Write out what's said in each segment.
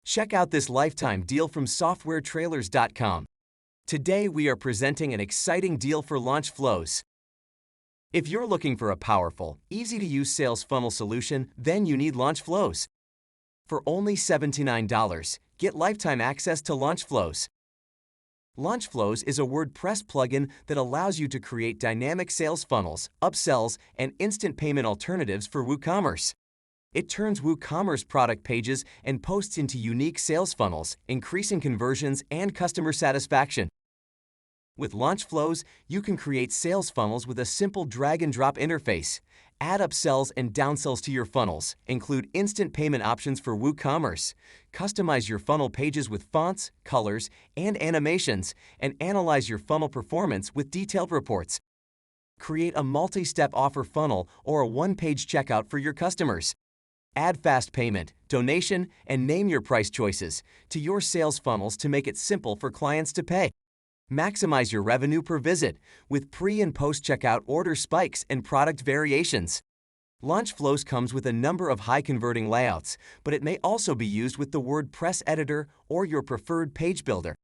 Check out this lifetime deal from softwaretrailers.com. Today we are presenting an exciting deal for LaunchFlows. If you're looking for a powerful, easy-to-use sales funnel solution, then you need LaunchFlows. For only $79, get lifetime access to LaunchFlows. LaunchFlows is a WordPress plugin that allows you to create dynamic sales funnels, upsells, and instant payment alternatives for WooCommerce. It turns WooCommerce product pages and posts into unique sales funnels, increasing conversions and customer satisfaction. With LaunchFlows, you can create sales funnels with a simple drag-and-drop interface. Add upsells and downsells to your funnels, include instant payment options for WooCommerce, customize your funnel pages with fonts, colors, and animations, and analyze your funnel performance with detailed reports. Create a multi-step offer funnel or a one-page checkout for your customers. Add fast payment, donation, and name your price choices to your sales funnels to make it simple for clients to pay. Maximize your revenue per visit with pre- and post-checkout order spikes and product variations. LaunchFlows comes with a number of high-converting layouts, but it may also be used with the WordPress editor or your preferred page builder.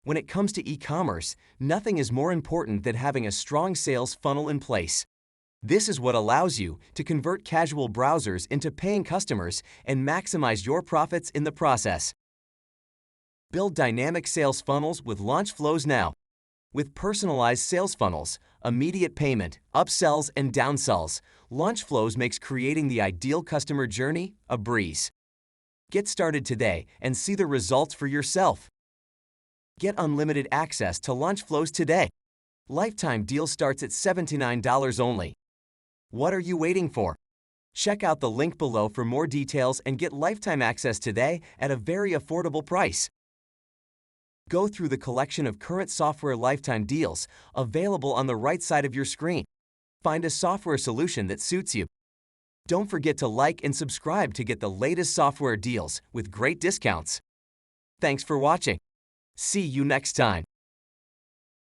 When it comes to e-commerce, nothing is more important than having a strong sales funnel in place. This is what allows you to convert casual browsers into paying customers and maximize your profits in the process. Build dynamic sales funnels with LaunchFlows now. With personalized sales funnels, immediate payment, upsells, and downsells, LaunchFlows makes creating the ideal customer journey a breeze. Get started today and see the results for yourself. Get unlimited access to LaunchFlows today. Lifetime deal starts at $79 only. What are you waiting for? Check out the link below for more details and get lifetime access today at a very affordable price. Go through the collection of current software lifetime deals available on the right side of your screen. Find a software solution that suits you. Don't forget to like and subscribe to get the latest software deals with great discounts. Thanks for watching. See you next time.